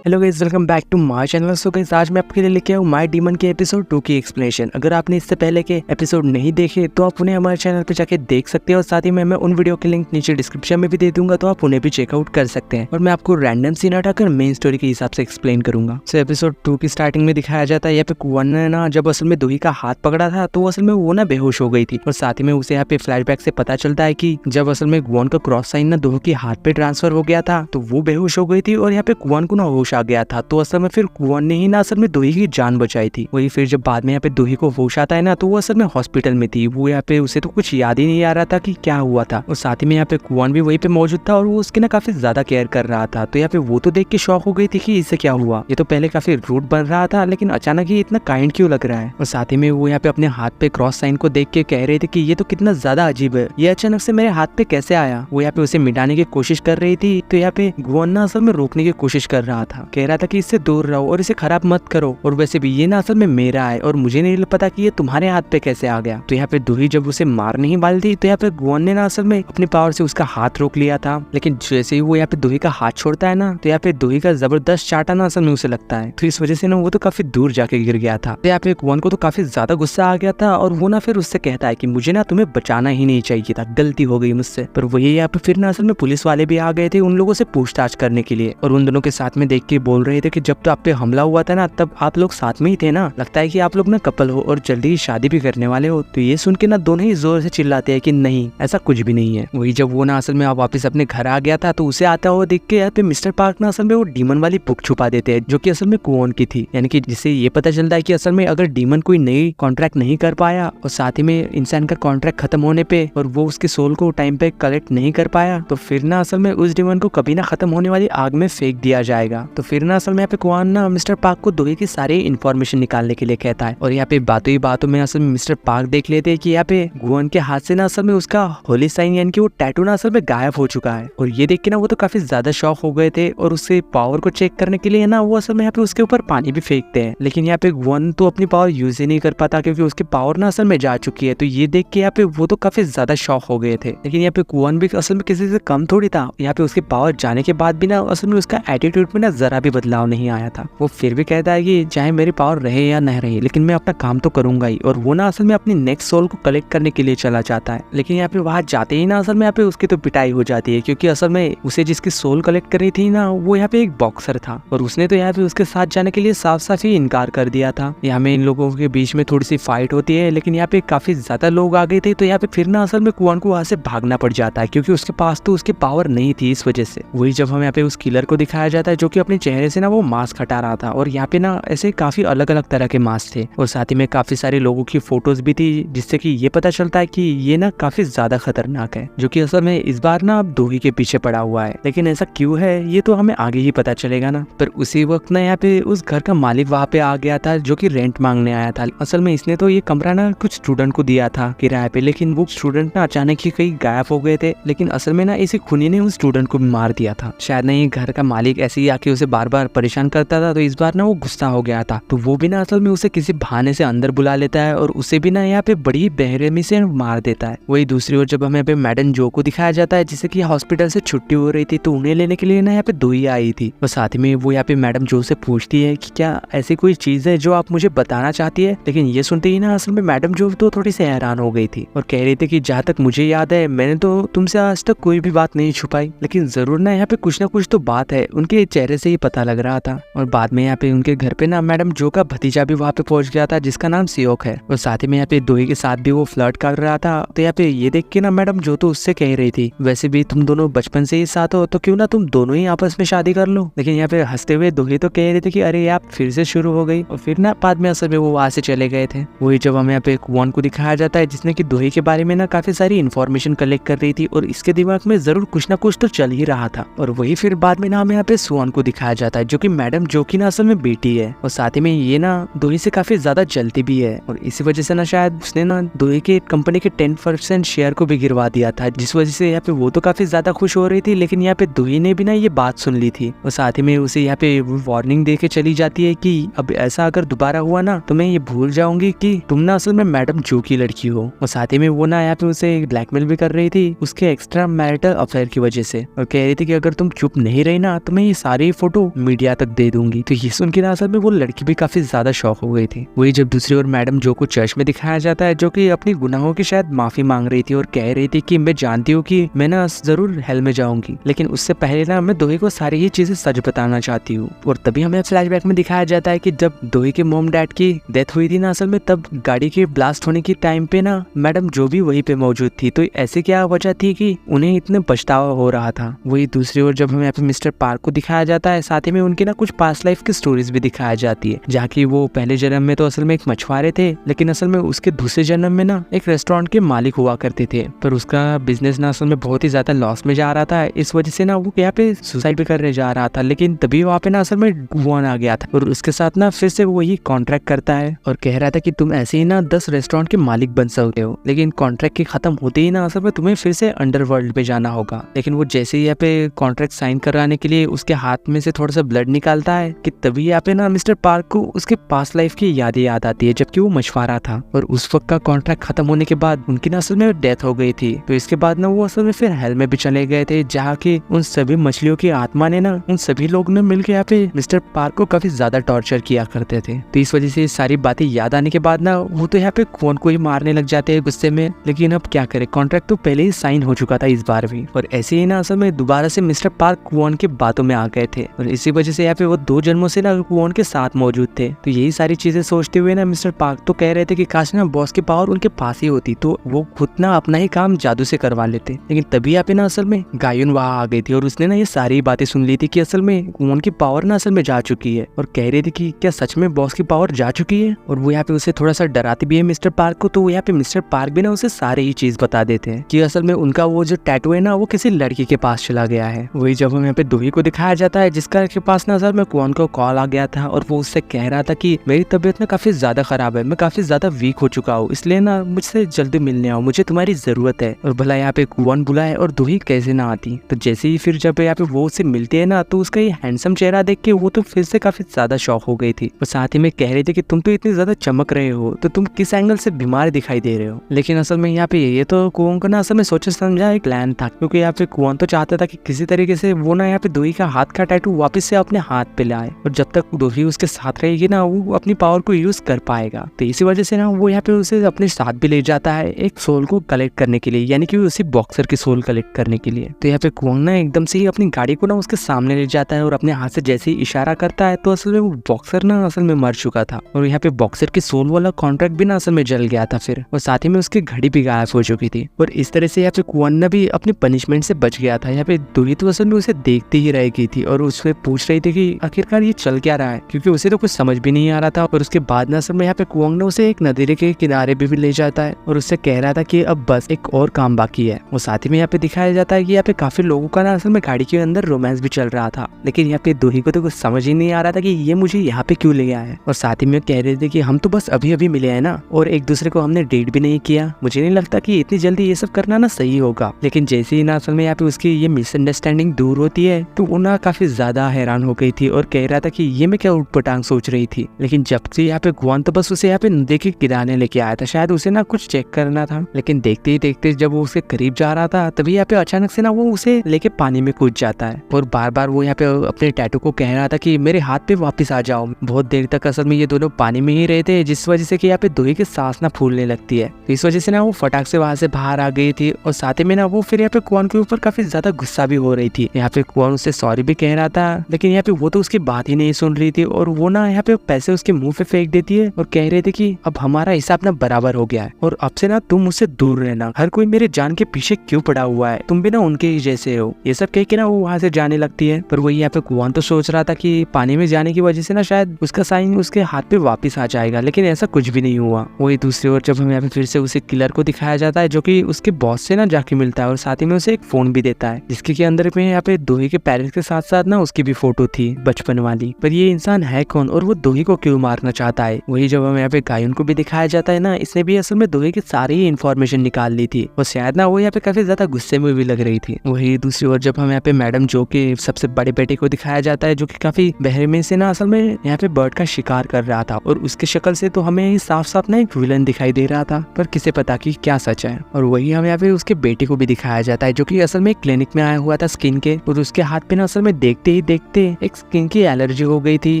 Hello guys, welcome back to my channel. So guys, आज मैं आपके लिए लेके आया हूँ माय डीमन के एपिसोड 2 की एक्सप्लेनेशन। अगर आपने इससे पहले के एपिसोड नहीं देखे तो आप उन्हें हमारे चैनल पे जाके देख सकते हैं और साथ ही मैं उन वीडियो के लिंक नीचे डिस्क्रिप्शन में भी दे दूंगा, तो आप उन्हें भी चेकआउट कर सकते हैं। और मैं आपको रैंडम सीन हटाकर मेन स्टोरी के हिसाब से एक्सप्लेन करूंगा। सो एपिसोड 2 की स्टार्टिंग में दिखाया जाता है यहाँ पे कुवन ने ना जब असल में दोही का हाथ पकड़ा था तो असल में वो ना बेहोश हो गई थी। और साथ ही में उसे यहाँ पे फ्लैशबैक से पता चलता है कि जब असल में कुवन का क्रॉस साइन ना दोही के हाथ पे ट्रांसफर हो गया था तो वो बेहोश हो गई थी और यहाँ पे कुवन को ना होश आ गया था। तो असल में फिर कुवन ने ही ना असल में दोही की जान बचाई थी। वही फिर जब बाद में यहाँ पे दोही को होश आता है ना तो वो असल में हॉस्पिटल में थी। वो यहाँ पे उसे तो कुछ याद ही नहीं आ रहा था कि क्या हुआ था। और साथ ही में यहाँ पे कुवन भी वहीं पे मौजूद था और वो उसकी ना काफी ज्यादा केयर कर रहा था। तो यहाँ पे वो तो देख के शॉक हो गई थी कि इससे क्या हुआ, ये तो पहले काफी रूड बन रहा था लेकिन अचानक ही इतना काइंड क्यों लग रहा है। और साथ ही में वो यहाँ पे अपने हाथ पे क्रॉस साइन को देख के कह रहे थे कि ये तो कितना ज्यादा अजीब है, ये अचानक से मेरे हाथ पे कैसे आया। वो यहाँ पे उसे मिटाने की कोशिश कर रही थी तो यहाँ पे कुवन ना असल में रोकने की कोशिश कर रहा था, कह रहा था कि इससे दूर रहो और इसे खराब मत करो, और वैसे भी ये ना असल में मेरा है और मुझे नहीं पता कि ये तुम्हारे हाथ पे कैसे आ गया। तो यहाँ पे दोही जब उसे मारने ही वाली थी तो यहाँ पे कुवन ने ना असल में अपनी पावर से उसका हाथ रोक लिया था। लेकिन जैसे ही वो यहाँ पे दोही का हाथ छोड़ता है ना तो यहाँ पे दोही का जबरदस्त चाटा ना असल में उसे लगता है। तो इस वजह से ना वो तो काफी दूर जाके गिर गया था। तो यहाँ पे कुवन को तो काफी ज्यादा गुस्सा आ गया था और वो ना फिर उससे कहता है कि मुझे ना तुम्हें बचाना ही नहीं चाहिए था, गलती हो गई मुझसे। पर वही यहाँ पे फिर ना असल में पुलिस वाले भी आ गए थे उन लोगों से पूछताछ करने के लिए, और उन दोनों के साथ में देख के बोल रहे थे कि जब तो आप पे हमला हुआ था ना तब आप लोग साथ में ही थे ना, लगता है कि आप लोग ना कपल हो और जल्दी ही शादी भी करने वाले हो। तो ये सुन के ना दोनों ही जोर से चिल्लाते हैं कि नहीं, ऐसा कुछ भी नहीं है। वही जब वो ना असल में वापस अपने घर आ गया था तो उसे आता हुआ देख के यहाँ पे मिस्टर पार्क ना असल में वो डीमन वाली बुक छुपा देते हैं जो कि असल में कुवन की थी, यानी कि जिससे ये पता चलता है कि असल में अगर डीमन कोई नई कॉन्ट्रैक्ट नहीं कर पाया और साथ ही में इंसान का कॉन्ट्रैक्ट खत्म होने पे और वो उसके सोल को टाइम पे कलेक्ट नहीं कर पाया तो फिर ना असल में उस डीमन को कभी ना खत्म होने वाली आग में फेंक दिया जाएगा। तो फिर ना असल में यहाँ पे कुवन ना मिस्टर पार्क को दोही की सारी इन्फॉर्मेशन निकालने के लिए कहता है। और यहाँ पे बातों ही बातों में असल में मिस्टर पार्क देख लेते हैं कि यहाँ पे कुवन के हाथ से ना असल में उसका होली साइन यानी कि वो टैटू ना असल में गायब हो चुका है। और ये देख के ना वो तो काफी ज्यादा शॉक हो गए थे और उसके पावर को चेक करने के लिए ना वो असल में यहाँ पे उसके ऊपर पानी भी फेंकते हैं। लेकिन यहाँ पे कुवन तो अपनी पावर यूज ही नहीं कर पाता क्योंकि उसकी पावर ना असल में जा चुकी है। तो ये देख के यहाँ पे वो तो काफी ज्यादा शॉक हो गए थे। लेकिन यहाँ पे कुवन भी असल में किसी से कम थोड़ी था। यहाँ पे उसकी पावर जाने के बाद भी ना असल में उसका एटीट्यूड में ना जरा भी बदलाव नहीं आया था। वो फिर भी कहता है कि चाहे मेरी पावर रहे या न रहे लेकिन मैं अपना काम तो करूंगा ही। और वो ना असल में अपनी नेक्स्ट सोल को कलेक्ट करने के लिए चला जाता है। लेकिन यहाँ पे वहां जाते ही ना असल में यहाँ पे उसकी तो पिटाई हो जाती है क्योंकि असल में उसे जिसकी सोल कलेक्ट करी थी ना वो यहाँ पे एक बॉक्सर था और उसने तो यहाँ पे उसके साथ जाने के लिए साफ साफ ही इनकार कर दिया था। यहाँ में इन लोगों के बीच में थोड़ी सी फाइट होती है लेकिन यहाँ पे काफी ज्यादा लोग आ गए थे तो यहाँ पे फिर ना असल में कुवन को वहां से भागना पड़ जाता है क्योंकि उसके पास तो उसकी पावर नहीं थी इस वजह से। वही जब हम यहाँ पे उस किलर को दिखाया जाता है जो कि अपने चेहरे से ना वो मास्क हटा रहा था और यहाँ पे ना ऐसे काफी अलग अलग तरह के मास्क थे और साथ ही में काफी सारे लोगों की फोटोज भी थी जिससे कि ये पता चलता है कि ये ना काफी ज्यादा खतरनाक है, जो कि असल में इस बार ना अब दोही के पीछे पड़ा हुआ है। लेकिन ऐसा क्यों है ये तो हमें आगे ही पता चलेगा ना। पर उसी वक्त ना यहाँ पे उस घर का मालिक वहाँ पे आ गया था जो कि रेंट मांगने आया था। असल में इसने तो ये कमरा ना कुछ स्टूडेंट को दिया था किराए पे, लेकिन वो स्टूडेंट ना अचानक ही कहीं गायब हो गए थे। लेकिन असल में ना इसी खूनी ने उस स्टूडेंट को भी मार दिया था। शायद ना ये घर का मालिक ऐसे ही आके उसे बार बार परेशान करता था तो इस बार ना वो गुस्सा हो गया था। तो वो भी ना असल में उसे किसी बहाने से अंदर बुला लेता है और उसे भी ना यहाँ पे बड़ी बेरहमी से मार देता है। वही दूसरी ओर जब हमें यहाँ पे मैडम जो को दिखाया जाता है जिसे कि हॉस्पिटल से छुट्टी हो रही थी तो उन्हें लेने के लिए ना यहाँ पे दोही आई थी। और साथ ही में वो यहाँ पे मैडम जो से पूछती है कि क्या ऐसी कोई चीज है जो आप मुझे बताना चाहती है। लेकिन ये सुनते ही ना असल में मैडम जो तो थोड़ी सी हैरान हो गई थी और कह रही थी कि जहाँ तक मुझे याद है मैंने तो तुमसे आज तक कोई भी बात नहीं छुपाई, लेकिन जरूर ना यहाँ पे कुछ ना कुछ तो बात है। उनके चेहरे से ही पता लग रहा था। और बाद में यहाँ पे उनके घर पे ना मैडम जो का भतीजा भी वहाँ पे पहुंच गया था जिसका नाम सियोक है और साथ ही में यहाँ पे दोही के साथ भी वो फ्लर्ट कर रहा था। तो यहाँ पे ये देख के ना मैडम जो तो उससे कह रही थी वैसे भी तुम दोनों बचपन से ही साथ हो तो क्यों ना तुम दोनों ही आपस में शादी कर लो। लेकिन यहाँ पे हंसते हुए दोही तो कह रहे थे कि अरे आप फिर से शुरू हो गई। और फिर ना बाद में असल में वो वहां से चले गए थे। वही जब हमें यहाँ पे कुवन को दिखाया जाता है जिसने की दोही के बारे में ना काफी सारी इन्फॉर्मेशन कलेक्ट कर रही थी और इसके दिमाग में जरूर कुछ ना कुछ तो चल ही रहा था। और वही फिर बाद में ना हमें यहाँ पे सुवन को दिखाया जाता है जो कि मैडम जो की ना असल में बेटी है और साथ ही में ये ना दोही से काफी ज्यादा जलती भी है और इसी वजह से ना शायद उसने ना दोही के कंपनी के 10% शेयर को भी गिरवा दिया था, जिस वजह से यहाँ पे वो तो काफी ज्यादा खुश हो रही थी। लेकिन यहाँ पे दोही ने भी ना ये बात सुन ली थी और साथ ही में उसे यहाँ पे वार्निंग दे के चली जाती है कि अब ऐसा अगर दोबारा हुआ ना तो मैं ये भूल जाऊंगी कि तुम ना असल में मैडम जो की लड़की हो। और साथ ही में वो ना यहाँ पे उसे ब्लैकमेल भी कर रही थी उसके एक्स्ट्रा मैरिटल अफेयर की वजह से और कह रही थी कि अगर तुम चुप नहीं रही ना तो मैं ये सारी फोटो मीडिया तक दे दूंगी। तो ये सुन के ना असल में वो लड़की भी काफी ज्यादा शौक हो गई थी। वही जब दूसरी ओर मैडम जो को चर्च में दिखाया जाता है, जो कि अपनी गुनाहों की शायद माफी मांग रही थी और कह रही थी कि मैं जानती हूँ कि मैं ना जरूर हेल में जाऊंगी, लेकिन उससे पहले ना मैं दोही को सारी ही चीजें सच बताना चाहती हूँ। और तभी हमें फ्लैशबैक में दिखाया जाता है कि जब दोही के मॉम डैड की डेथ हुई थी ना असल में, तब गाड़ी के ब्लास्ट होने की टाइम पे ना मैडम जो भी वहीं पे मौजूद थी। तो ऐसी क्या वजह थी कि उन्हें इतने पछतावा हो रहा था। वही दूसरी ओर जब हमें यहाँ पे मिस्टर पार्क को दिखाया जाता है, साथ ही में उनकी ना कुछ पास्ट लाइफ की स्टोरीज भी दिखाई जाती है, जहाँ की वो पहले जन्म में तो असल में एक मछुआरे थे, लेकिन असल में उसके दूसरे जन्म में ना एक रेस्टोरेंट के मालिक हुआ करते थे। पर उसका बिजनेस ना असल में बहुत ही ज्यादा लॉस में जा रहा था, इस वजह से ना वो यहाँ पे सुसाइड भी करने जा रहा था। लेकिन तभी वहाँ पे ना असल में गुआन आ गया था और उसके साथ ना फिर से वही कॉन्ट्रैक्ट करता है और कह रहा था कि तुम ऐसे ही ना 10 रेस्टोरेंट के मालिक बन सकते हो, लेकिन कॉन्ट्रैक्ट के खत्म होते ही ना असल में तुम्हें फिर से अंडरवर्ल्ड पे जाना होगा। लेकिन वो जैसे ही यहाँ पे कॉन्ट्रैक्ट साइन कराने के लिए उसके हाथ में से थोड़ा सा ब्लड निकालता है कि तभी यहाँ पे ना मिस्टर पार्क को उसके पास्ट लाइफ की यादें याद आती है, जबकि वो मछुआरा था और उस वक्त का कॉन्ट्रैक्ट खत्म होने के बाद उनकी ना असल में डेथ हो गई थी। तो इसके बाद ना वो असल में फिर हेल में भी चले गए थे, जहाँ की उन सभी मछलियों की आत्मा ने ना उन सभी लोग ने मिलकर यहाँ पे मिस्टर पार्क को काफी ज्यादा टॉर्चर किया करते थे। तो इस वजह से सारी बातें याद आने के बाद ना वो तो यहाँ पे कौन को ही मारने लग जाते हैं गुस्से में। लेकिन अब क्या करे, कॉन्ट्रैक्ट तो पहले ही साइन हो चुका था इस बार भी, और ऐसे ही ना असल में दोबारा से मिस्टर पार्क कुआन के बातों में आ गए थे और इसी वजह से यहाँ पे वो 2 जन्मों से ना कुआन के साथ मौजूद थे। तो यही सारी चीजें सोचते हुए ना मिस्टर पार्क तो कह रहे थे कि काश ना बॉस की पावर उनके पास ही होती तो वो खुद ना अपना ही काम जादू से करवा लेते। लेकिन तभी यहाँ पे ना असल में गायुन वहां आ गई थी और उसने ना ये सारी बातें सुन ली थी कि असल में कुआन की पावर ना असल में जा चुकी है, और कह रही थी कि क्या सच में बॉस की पावर जा चुकी है। और वो यहाँ पे उसे थोड़ा सा डराती भी है मिस्टर पार्क को। तो यहाँ पे मिस्टर पार्क भी ना उसे सारी ही चीज बता देते हैं कि असल में उनका वो जो टैटू है ना वो किसी लड़की के पास चला गया है। वही जब हम यहाँ पे दोही को दिखाया जाता है जिसका के पास ना असल में कुआन को कॉल आ गया था और वो उससे कह रहा था कि मेरी तबीयत ना काफी ज्यादा खराब है, मैं काफी ज्यादा वीक हो चुका हूँ, इसलिए ना मुझसे जल्दी मिलने आओ, मुझे तुम्हारी जरूरत है। और भला यहाँ पे कुआन बुलाए और दोही कैसे ना आती। तो जैसे ही फिर जब यहाँ पे वो उससे मिलते है ना, तो उसका ये हैंडसम चेहरा देख के वो तो फिर से काफी ज्यादा शॉक हो गई थी और साथ ही में कह रही थी कि तुम तो इतनी ज्यादा चमक रहे हो, तो तुम किस एंगल से बीमार दिखाई दे रहे हो। लेकिन असल में यहाँ पे ये तो कुआन को ना असल में सोचा समझा एक प्लान था, क्योंकि यहाँ पे कुआन तो चाहता था कि किसी तरीके से वो ना यहाँ पे दोही का हाथ का टैटू वापस से अपने हाथ पे लाए, और जब तक दोही उसके साथ रहेगी ना वो अपनी पावर को यूज कर पाएगा। तो इसी वजह से ना वो यहाँ पे उसे अपने साथ भी ले जाता है एक सोल को कलेक्ट करने के लिए, यानी कि उसी बॉक्सर की सोल कलेक्ट करने के लिए। तो यहाँ पे कुआन ना एकदम से ही अपनी गाड़ी को ना उसके सामने ले जाता है और अपने हाथ से जैसे ही इशारा करता है तो असल में वो बॉक्सर ना असल में मर चुका था, और यहाँ पे बॉक्सर की सोल वाला कॉन्ट्रैक्ट भी ना असल में जल गया था फिर, और साथ ही में उसकी घड़ी भी गायब हो चुकी थी। और इस तरह से यहाँ पे कुआन ना भी अपनी पनिशमेंट से बच गया था। यहाँ पे दोही तो असल में उसे देखते ही रह गई थी और उससे पूछ रही थी कि आखिरकार ये चल क्या रहा है, क्योंकि उसे तो कुछ समझ भी नहीं आ रहा था। और उसके बाद ना असल में यहाँ पे कुआन ने उसे एक नदी के किनारे भी ले जाता है और उससे कह रहा था कि अब बस एक और काम बाकी है। और साथ ही में यहाँ पे दिखाया जाता है कि यहाँ पे काफी लोगों का ना असल में गाड़ी के अंदर रोमांस भी चल रहा था, लेकिन यहाँ पे दोही को तो कुछ समझ ही नहीं आ रहा था कि ये मुझे यहाँ पे क्यों ले गया है। और साथ ही में कह रहे थे कि हम तो बस अभी अभी मिले हैं ना, और एक दूसरे को हमने डेट भी नहीं किया, मुझे नहीं लगता कि इतनी जल्दी ये सब करना ना सही होगा। लेकिन जैसे ही ना असल में यहाँ पे उसकी ये मिसअंडरस्टैंडिंग दूर होती है तो वो ना काफी ज्यादा हैरान हो गई थी और कह रहा था कि ये मैं क्या उटपटांग सोच रही थी। लेकिन जब से यहाँ पे कुआन तो बस उसे यहाँ पे नदी के किनारे लेके आया था, शायद उसे ना कुछ चेक करना था। लेकिन देखते ही देखते जब वो उसके करीब जा रहा था तभी यहाँ पे अचानक से ना वो उसे लेके पानी में कूद जाता है और बार बार वो यहाँ पे अपने टैटू को कह रहा था कि मेरे हाथ पे वापस आ जाओ। बहुत देर तक असल में ये दोनों पानी में ही रहे थे, जिस वजह से कि यहाँ पे दोही की सांस ना फूलने लगती है। तो इस वजह से ना वो फटाक से वहां से बाहर आ गई थी और साथ ही में ना वो फिर यहाँ पे कुआन के ऊपर काफी ज्यादा गुस्सा भी हो रही थी। यहाँ पे कुआन उससे सॉरी भी कह रहा था, लेकिन यहाँ पे वो तो उसकी बात ही नहीं सुन रही थी और वो ना यहाँ पे पैसे उसके मुंह पे फेंक देती है और कह रही थी कि अब हमारा हिसाब ना बराबर हो गया है और अब से ना तुम मुझसे दूर रहना, हर कोई मेरे जान के पीछे क्यों पड़ा हुआ है, तुम भी ना उनके ही जैसे हो। ये सब कह के ना वो वहां से जाने लगती है। पर वही यहाँ पे कुआन तो सोच रहा था कि पानी में जाने की वजह से ना शायद उसका साइन उसके हाथ पे वापस आ जाएगा, लेकिन ऐसा कुछ भी नहीं हुआ। वही दूसरी ओर जब हम यहाँ पे फिर से उसे किलर को दिखाया जाता है जो कि उसके बॉस से ना जाके मिलता है और साथ ही में उसे एक फोन भी देता है जिसके अंदर में यहाँ पे दोही के पेरेंट्स के साथ साथ ना उसकी भी फोटो थी बचपन वाली। पर ये इंसान है कौन और वो दोही को क्यों मारना चाहता है। वही जब हम यहाँ पे गायुन को भी दिखाया जाता है ना, इसने भी असल में दोही की सारी इन्फॉर्मेशन निकाल ली थी और शायद ना वो यहाँ पे काफी ज्यादा गुस्से में भी लग रही थी। वही दूसरी ओर जब हम यहाँ पे मैडम जो के सबसे बड़े बेटे को दिखाया जाता है जो कि काफी बहरमे से ना असल में यहाँ पे बर्ड का शिकार कर रहा था और उसके शक्ल से तो हमें साफ साफ ना एक विलन दिखाई दे रहा था, पर किसे पता कि क्या सच है। और वही हम यहाँ पे उसके बेटे को भी दिखाया जाता है जो कि असल में क्लिनिक में आया हुआ था स्किन के, और उसके हाथ पे ना असल में देखते ही देखते एक स्किन की एलर्जी हो गई थी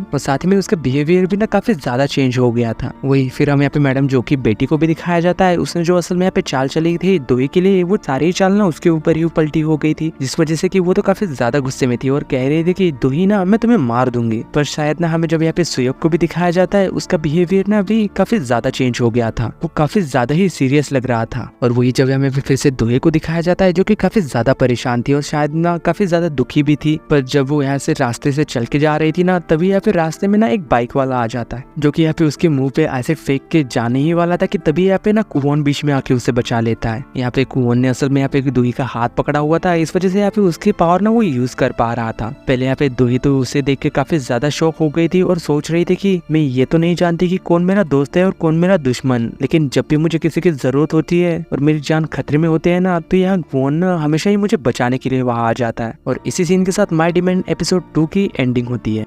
और साथ ही में उसका बिहेवियर भी ना काफी ज्यादा चेंज हो गया था। वही फिर हम यहाँ पे मैडम जो की बेटी को भी दिखाया जाता है, उसने जो असल में यहाँ पे चाल चली थी दोही के लिए, वो सारी चाल ना उसके ऊपर ही पलटी हो गई थी, जिस वजह से कि वो तो काफी ज्यादा गुस्से में थी और कह रही थी कि दोही ना मैं तुम्हें मार दूंगी। पर शायद ना हमें जब यहाँ पे सुयोग को भी दिखाया जाता है, उसका बिहेवियर ना भी काफी ज्यादा चेंज हो गया था, वो काफी ज्यादा ही सीरियस लग रहा था। और वही जब हमें फिर से दोहे को दिखाया जाता है जो कि काफी ज्यादा परेशान थी और शायद ना काफी ज्यादा दुखी भी थी। पर जब वो यहाँ से रास्ते से चल के जा रही थी ना, तभी यहाँ पे रास्ते में ना एक बाइक वाला आ जाता है जो कि यहाँ पे उसके मुंह पे ऐसे फेंक के जाने ही वाला था कि तभी यहाँ पे ना कुवोन बीच में आके उसे बचा लेता है। यहाँ पे कुवोन ने असल में यहाँ पे दोही का हाथ पकड़ा हुआ था, इस वजह से यहाँ पे उसकी पावर ना वो यूज कर पा रहा था। पहले यहाँ पे दोही तो उसे देख के काफी ज्यादा शॉक हो गई थी और सोच रही थी कि मैं ये तो नहीं जानती कि कौन मेरा दोस्त है और कौन मेरा दुश्मन, लेकिन जब भी मुझे किसी की जरूरत होती है और मेरी जान खतरे में होते हैं ना, तो यहाँ कुवोन हमेशा ही मुझे बचाने के लिए वहां आ जाता है। और इसी सीन के साथ माय डिमन एपिसोड 2 की एंडिंग होती है।